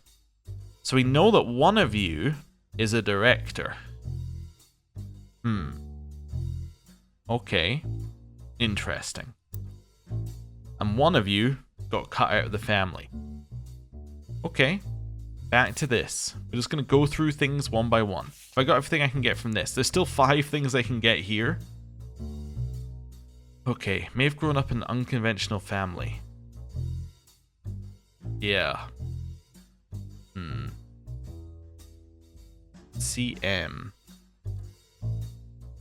So we know that one of you is a director. Okay. Interesting. And one of you got cut out of the family. Okay. Back to this. We're just going to go through things one by one. If I got everything I can get from this. There's still 5 things I can get here. Okay. May have grown up in an unconventional family. Yeah. CM.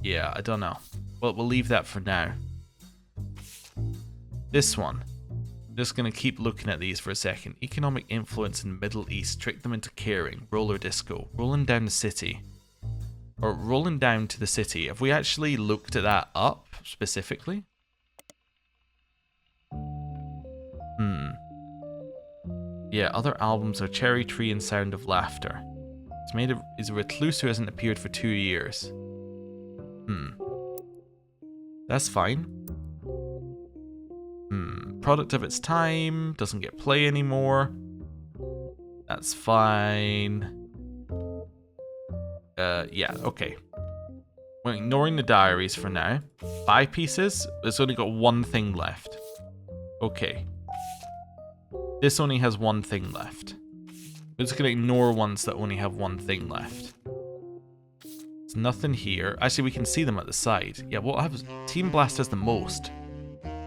Yeah, I don't know. Well, we'll leave that for now. This one. I'm just going to keep looking at these for a second. Economic influence in the Middle East. Trick them into caring. Roller disco. Rolling down the city. Or rolling down to the city. Have we actually looked at that up specifically? Yeah, other albums are Cherry Tree and Sound of Laughter. It's made of is a recluse who hasn't appeared for 2 years. That's fine. Product of its time, doesn't get play anymore. That's fine. Yeah, okay. We're ignoring the diaries for now. 5 pieces, it's only got 1 thing left. Okay. This only has 1 thing left. We're just gonna ignore ones that only have 1 thing left. There's nothing here. Actually, we can see them at the side. Yeah, what happens? Team Blast has the most.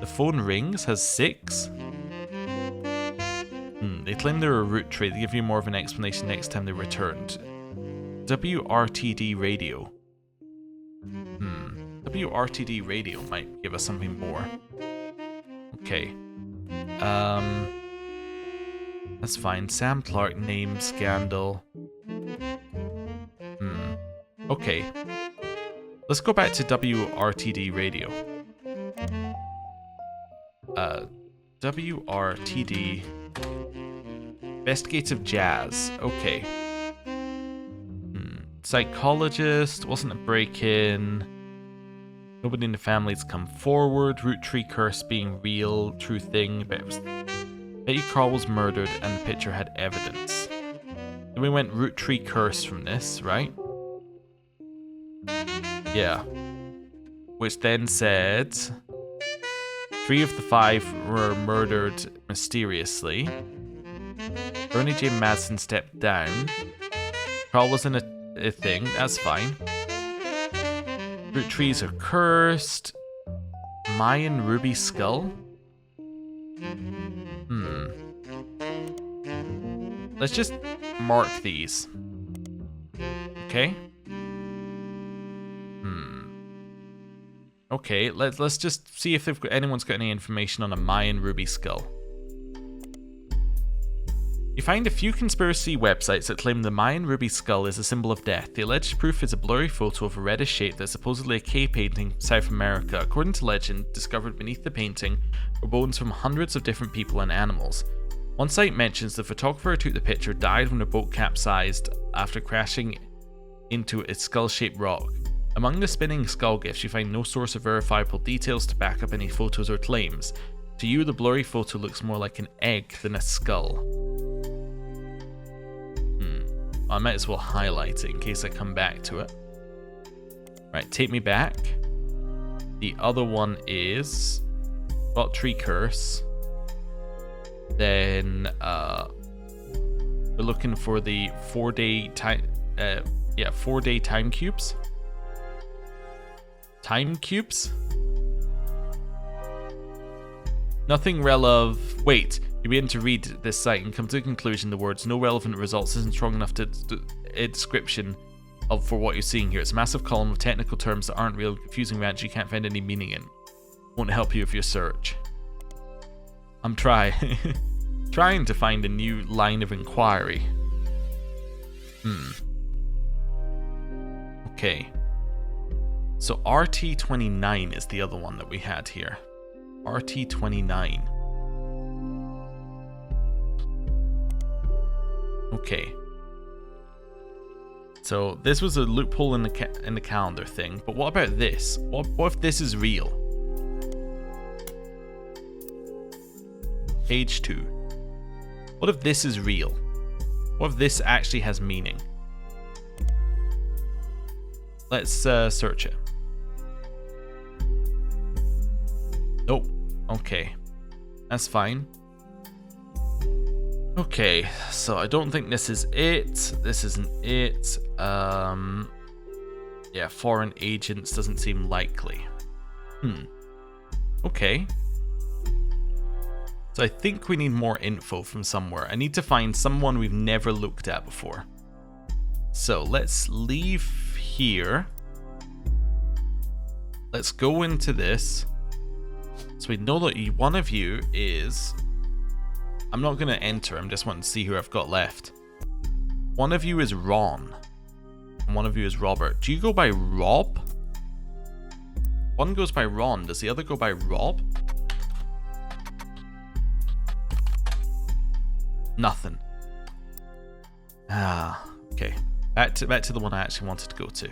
The phone rings, has 6. They claim they're a Roottree. They give you more of an explanation next time they returned. WRTD radio. WRTD radio might give us something more. Okay. That's fine. Sam Clark name scandal. Okay. Let's go back to WRTD radio. WRTD Investigative jazz. Okay. Psychologist. Wasn't a break-in. Nobody in the family's come forward. Roottree curse being real. True thing. But it was... Betty Carl was murdered and the picture had evidence. Then we went Roottree curse from this, right? Yeah. Which then said 3 of the 5 were murdered mysteriously. Bernie J. Madsen stepped down. Carl was in a thing, that's fine. Rootrees are cursed. Mayan ruby skull? Let's just mark these. Okay? Okay, let's just see if anyone's got any information on a Mayan ruby skull. You find a few conspiracy websites that claim the Mayan ruby skull is a symbol of death. The alleged proof is a blurry photo of a reddish shape that's supposedly a cave painting from South America. According to legend, discovered beneath the painting were bones from hundreds of different people and animals. One site mentions the photographer who took the picture died when a boat capsized after crashing into a skull-shaped rock. Among the spinning skull gifts, you find no source of verifiable details to back up any photos or claims. To you, the blurry photo looks more like an egg than a skull. I might as well highlight it in case I come back to it. Right, take me back. The other one is Roottree curse. Then we're looking for the 4-day time. 4-day time cubes. Time cubes. Nothing Wait. You begin to read this site and come to the conclusion the words "no relevant results" isn't strong enough to a description for what you're seeing here. It's a massive column of technical terms that aren't real, confusing rants you can't find any meaning in. Won't help you with your search. I'm trying to find a new line of inquiry. Okay. So RT29 is the other one that we had here. RT29. Okay. So this was a loophole in the calendar thing, but what about this? What if this is real? Page 2. What if this is real? What if this actually has meaning? Let's search it. Nope. Okay. That's fine. Okay, so I don't think this is it. This isn't it. Yeah, foreign agents doesn't seem likely. Okay. So I think we need more info from somewhere. I need to find someone we've never looked at before. So let's leave here. Let's go into this. So we know that one of you is... I'm not going to enter, I'm just wanting to see who I've got left. One of you is Ron. And one of you is Robert. Do you go by Rob? One goes by Ron. Does the other go by Rob? Nothing. Okay. Back to the one I actually wanted to go to.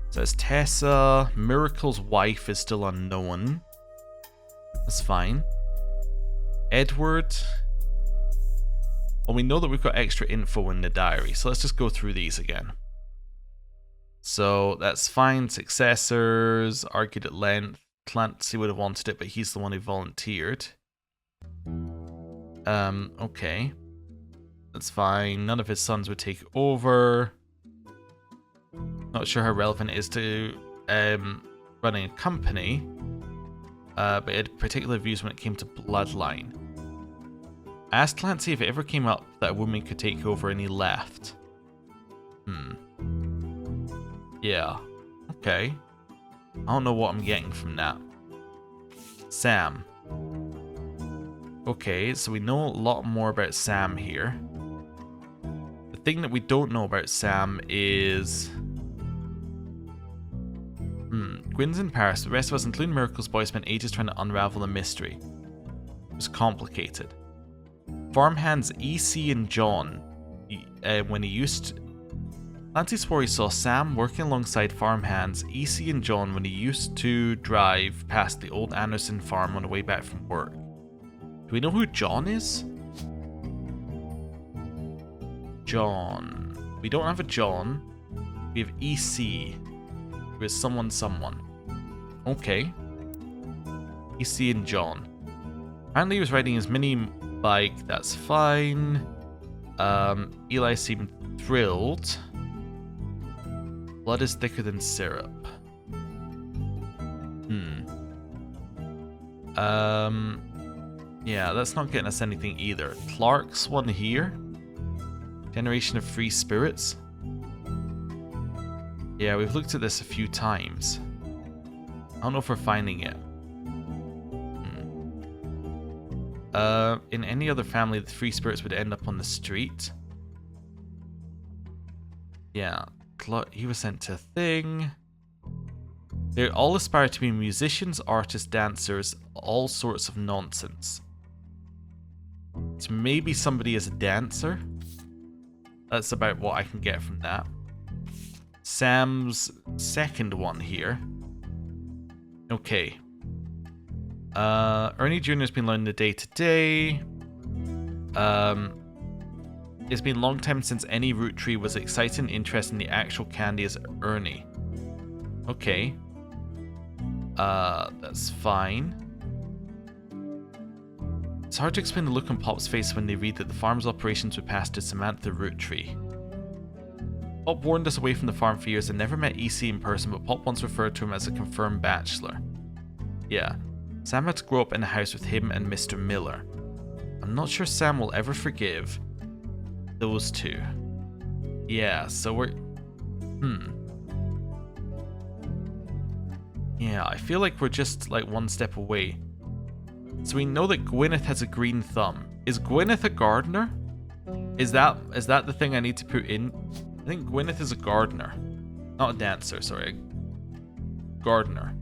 So it's Tessa. Miracle's wife is still unknown. That's fine. Edward. Well, we know that we've got extra info in the diary, so let's just go through these again. So that's fine. Successors, argued at length. Clancy would have wanted it, but he's the one who volunteered. Okay. That's fine. None of his sons would take over. Not sure how relevant it is to running a company. But he had particular views when it came to bloodline. I asked Clancy if it ever came up that a woman could take over, and he left. Yeah. Okay. I don't know what I'm getting from that. Sam. Okay, so we know a lot more about Sam here. The thing that we don't know about Sam is... Gwyn's in Paris. The rest of us, including Miracle's boy, spent ages trying to unravel the mystery. It was complicated. Farmhands EC and John, when he used... Clancy swore he saw Sam working alongside farmhands EC and John when he used to drive past the old Anderson farm on the way back from work. Do we know who John is? John. We don't have a John. We have EC, who is someone. Okay. EC and John. Apparently he was riding his mini bike, that's fine. Eli seemed thrilled. Blood is thicker than syrup. Yeah, that's not getting us anything either. Clark's one here. Generation of free spirits. Yeah, we've looked at this a few times. I don't know if we're finding it. In any other family, the free spirits would end up on the street. Yeah, he was sent to a thing. They all aspire to be musicians, artists, dancers, all sorts of nonsense. So maybe somebody is a dancer. That's about what I can get from that. Sam's second one here. Okay. Ernie Jr. has been learning the day-to-day. It's been a long time since any Roottree was excited and interested in the actual candy as Ernie. Okay. That's fine. It's hard to explain the look on Pop's face when they read that the farm's operations would pass to Samantha Roottree. Pop warned us away from the farm for years and never met EC in person, but Pop once referred to him as a confirmed bachelor. Yeah. Sam had to grow up in a house with him and Mr. Miller. I'm not sure Sam will ever forgive those two. Yeah, so we're... Yeah, I feel like we're just like one step away. So we know that Gwyneth has a green thumb. Is Gwyneth a gardener? Is that the thing I need to put in? I think Gwyneth is a gardener. Not a dancer, sorry. A gardener.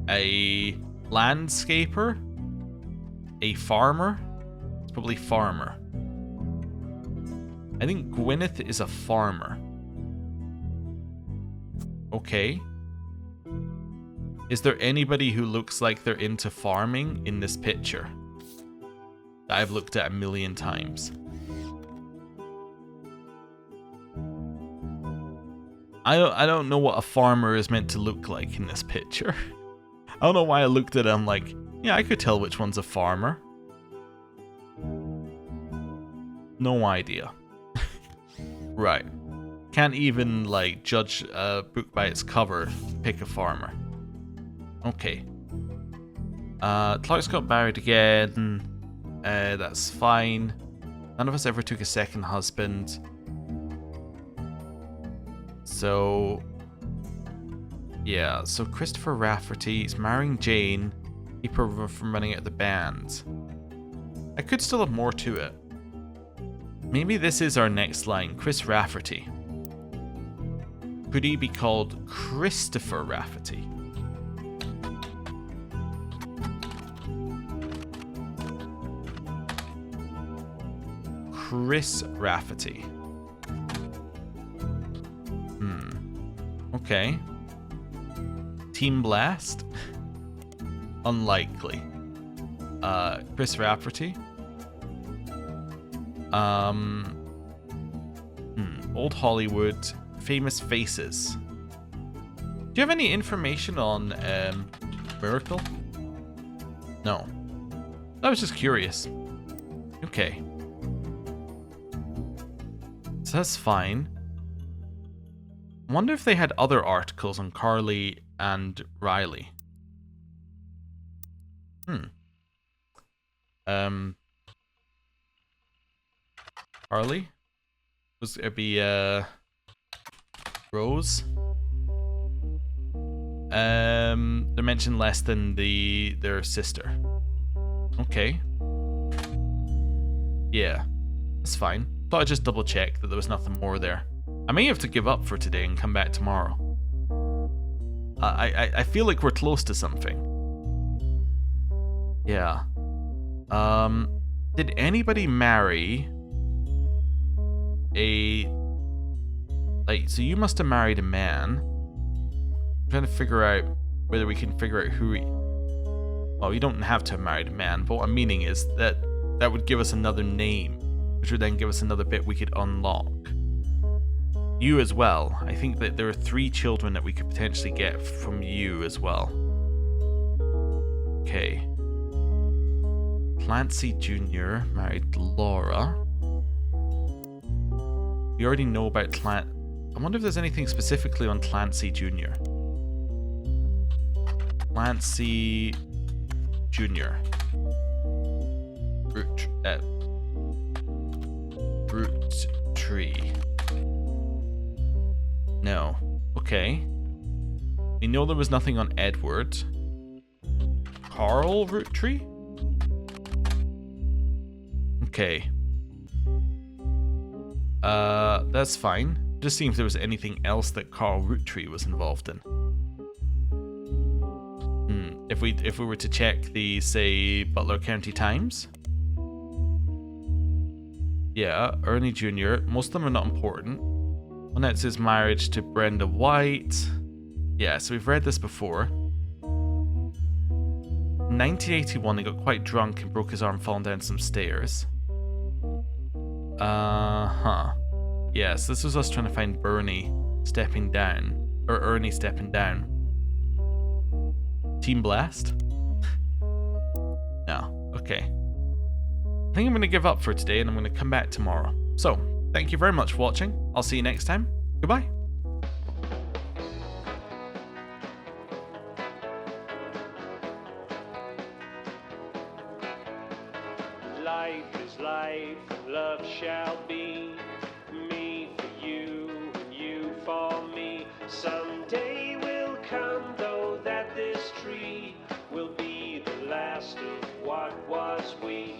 A landscaper? A farmer? It's probably farmer. I think Gwyneth is a farmer. Okay. Is there anybody who looks like they're into farming in this picture? That I've looked at a million times. I don't know what a farmer is meant to look like in this picture. I don't know why I looked at it, I'm like, yeah, I could tell which one's a farmer. No idea. Right. Can't even, like, judge a book by its cover, pick a farmer. Okay. Clark's got married again. That's fine. None of us ever took a second husband. So... yeah, so Christopher Rafferty is marrying Jane. Keep her from running out the band. I could still have more to it. Maybe this is our next line. Chris Rafferty. Could he be called Christopher Rafferty? Chris Rafferty. Okay. Team Blast? Unlikely. Chris Rafferty? Old Hollywood. Famous faces. Do you have any information on Miracle? No. I was just curious. Okay. So that's fine. I wonder if they had other articles on Carly and Riley. Carly? Was it be Rose? They're mentioned less than their sister. Okay. Yeah, that's fine. Thought I'd just double check that there was nothing more there. I may have to give up for today and come back tomorrow. I feel like we're close to something. Yeah. Did anybody marry a... Like, so you must have married a man. I'm trying to figure out whether we can figure out who he... Well, you don't have to have married a man, but what I'm meaning is that that would give us another name, which would then give us another bit we could unlock. You as well. I think that there are 3 children that we could potentially get from you as well. Okay. Clancy Jr. married Laura. We already know about Clancy. I wonder if there's anything specifically on Clancy Jr. Clancy Jr. Roottree. No. Okay. We know there was nothing on Edward. Carl Roottree? Okay. That's fine. Just seeing if there was anything else that Carl Roottree was involved in. If we were to check the, say, Butler County Times. Yeah, Ernie Jr. Most of them are not important. Lynette's his marriage to Brenda White. Yeah, so we've read this before. 1981, he got quite drunk and broke his arm falling down some stairs. Yes, this was us trying to find Bernie stepping down. Or Ernie stepping down. Team Blast? No. Okay. I think I'm going to give up for today and I'm going to come back tomorrow. So, thank you very much for watching. I'll see you next time. Goodbye. Life is life, love shall be. Me for you and you for me. Someday will come though that this tree will be the last of what was we.